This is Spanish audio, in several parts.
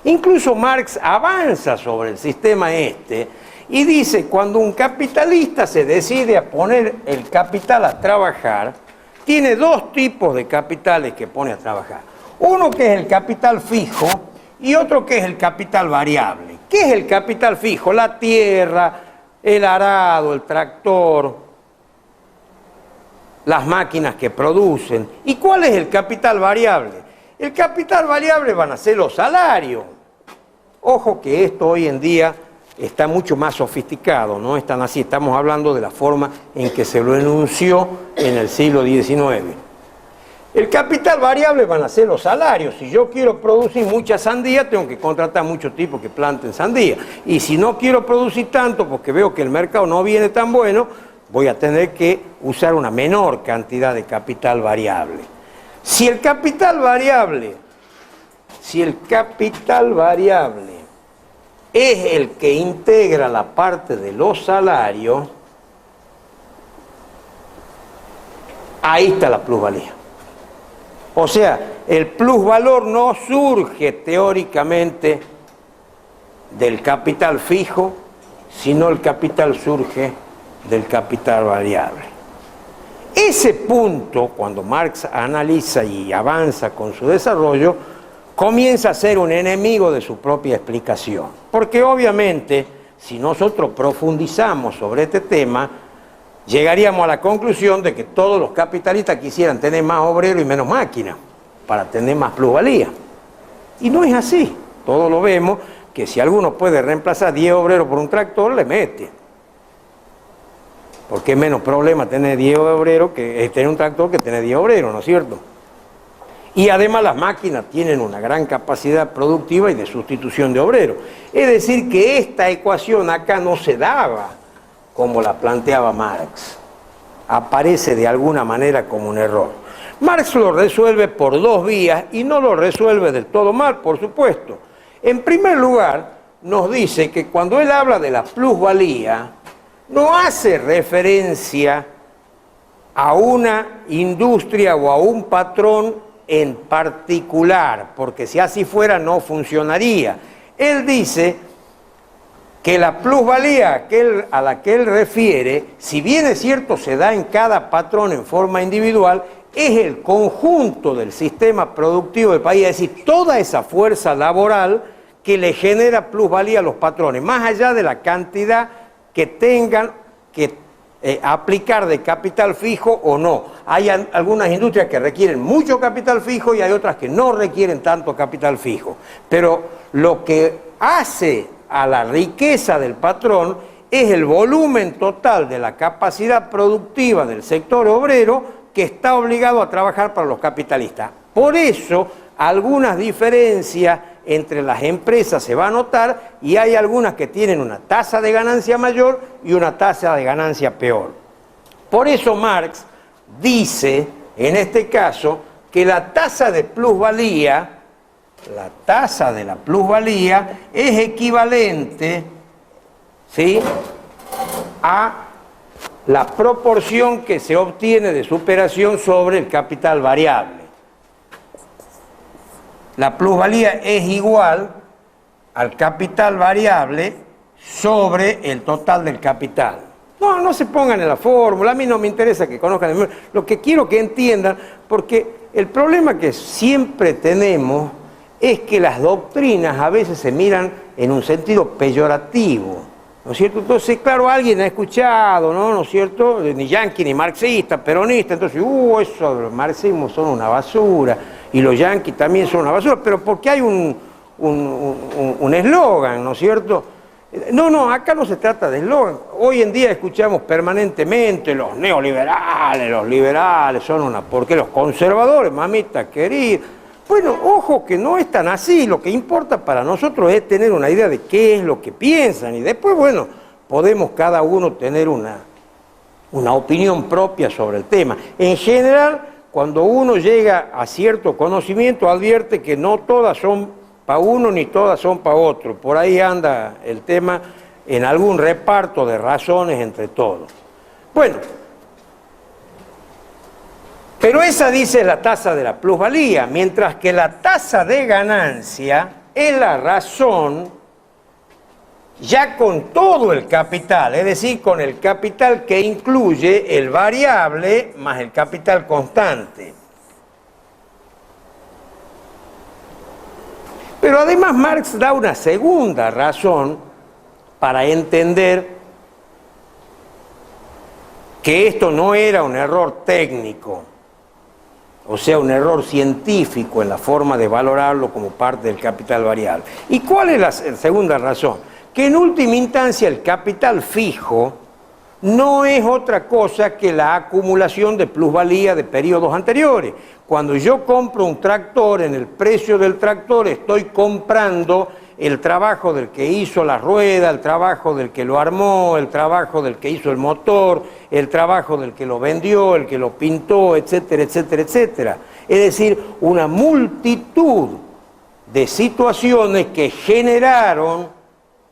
Incluso Marx avanza sobre el sistema este y dice, cuando un capitalista se decide a poner el capital a trabajar, tiene dos tipos de capitales que pone a trabajar. Uno que es el capital fijo y otro que es el capital variable. ¿Qué es el capital fijo? La tierra, el arado, el tractor, las máquinas que producen. ¿Y cuál es el capital variable? El capital variable van a ser los salarios. Ojo que esto hoy en día está mucho más sofisticado, no es tan así, estamos hablando de la forma en que se lo enunció en el siglo XIX. El capital variable van a ser los salarios. Si yo quiero producir mucha sandía, tengo que contratar muchos tipos que planten sandía. Y si no quiero producir tanto, porque veo que el mercado no viene tan bueno, voy a tener que usar una menor cantidad de capital variable. Si el capital variable es el que integra la parte de los salarios, ahí está la plusvalía. O sea, el plusvalor no surge teóricamente del capital fijo, sino el capital surge del capital variable. Ese punto, cuando Marx analiza y avanza con su desarrollo, comienza a ser un enemigo de su propia explicación. Porque obviamente, si nosotros profundizamos sobre este tema, llegaríamos a la conclusión de que todos los capitalistas quisieran tener más obrero y menos máquina para tener más plusvalía. Y no es así. Todos lo vemos, que si alguno puede reemplazar 10 obreros por un tractor, le mete. Porque es menos problema tener 10 obreros que tener un tractor que tener 10 obreros, ¿no es cierto? Y además las máquinas tienen una gran capacidad productiva y de sustitución de obreros. Es decir, que esta ecuación acá no se daba como la planteaba Marx. Aparece de alguna manera como un error. Marx lo resuelve por dos vías y no lo resuelve del todo mal, por supuesto. En primer lugar, nos dice que cuando él habla de la plusvalía, no hace referencia a una industria o a un patrón en particular, porque si así fuera no funcionaría. Él dice que la plusvalía a la que él refiere, si bien es cierto se da en cada patrón en forma individual, es el conjunto del sistema productivo del país, es decir, toda esa fuerza laboral que le genera plusvalía a los patrones, más allá de la cantidad que tengan que aplicar de capital fijo o no. Hay algunas industrias que requieren mucho capital fijo y hay otras que no requieren tanto capital fijo. Pero lo que hace a la riqueza del patrón es el volumen total de la capacidad productiva del sector obrero que está obligado a trabajar para los capitalistas. Por eso, algunas diferencias entre las empresas se va a notar y hay algunas que tienen una tasa de ganancia mayor y una tasa de ganancia peor. Por eso Marx dice, en este caso, que la tasa de plusvalía, es equivalente, ¿sí?, a la proporción que se obtiene de superación sobre el capital variable. La plusvalía es igual al capital variable sobre el total del capital. No se pongan en la fórmula, a mí no me interesa que conozcan. Lo que quiero que entiendan, porque el problema que siempre tenemos es que las doctrinas a veces se miran en un sentido peyorativo, ¿no es cierto? Entonces, claro, alguien ha escuchado, ¿no es cierto?, ni yanqui, ni marxista, peronista, entonces, eso, los marxismos son una basura, y los yanquis también son una basura, pero porque hay un eslogan, ¿no es cierto? No, acá no se trata de eslogan. Hoy en día escuchamos permanentemente los neoliberales, los liberales son una... porque los conservadores, mamita querida... Bueno, ojo que no es tan así, lo que importa para nosotros es tener una idea de qué es lo que piensan y después, bueno, podemos cada uno tener una opinión propia sobre el tema. En general, cuando uno llega a cierto conocimiento, advierte que no todas son para uno ni todas son para otro. Por ahí anda el tema en algún reparto de razones entre todos. Bueno, pero esa dice la tasa de la plusvalía, mientras que la tasa de ganancia es la razón ya con todo el capital, es decir, con el capital que incluye el variable más el capital constante. Pero además Marx da una segunda razón para entender que esto no era un error técnico, o sea, un error científico en la forma de valorarlo como parte del capital variable. ¿Y cuál es la segunda razón? Que en última instancia el capital fijo no es otra cosa que la acumulación de plusvalía de periodos anteriores. Cuando yo compro un tractor, en el precio del tractor estoy comprando el trabajo del que hizo la rueda, el trabajo del que lo armó, el trabajo del que hizo el motor, el trabajo del que lo vendió, el que lo pintó, etcétera, etcétera, etcétera. Es decir, una multitud de situaciones que generaron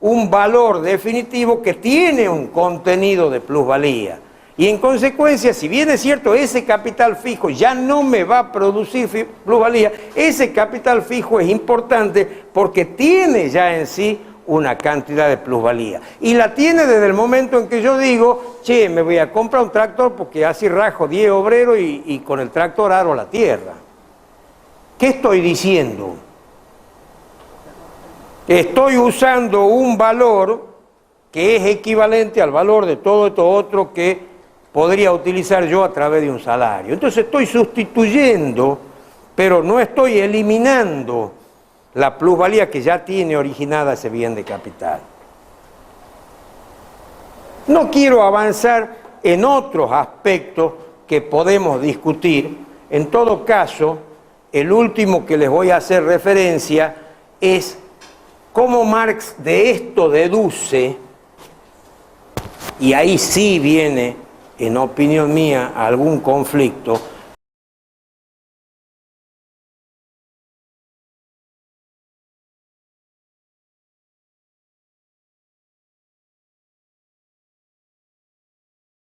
un valor definitivo que tiene un contenido de plusvalía. Y en consecuencia, si bien es cierto, ese capital fijo ya no me va a producir plusvalía, ese capital fijo es importante porque tiene ya en sí una cantidad de plusvalía. Y la tiene desde el momento en que yo digo, che, me voy a comprar un tractor porque así rajo 10 obreros y con el tractor aro la tierra. ¿Qué estoy diciendo? Estoy usando un valor que es equivalente al valor de todo esto otro que podría utilizar yo a través de un salario. Entonces estoy sustituyendo, pero no estoy eliminando la plusvalía que ya tiene originada ese bien de capital. No quiero avanzar en otros aspectos que podemos discutir. En todo caso, el último que les voy a hacer referencia es cómo Marx de esto deduce, y ahí sí viene, en opinión mía, algún conflicto,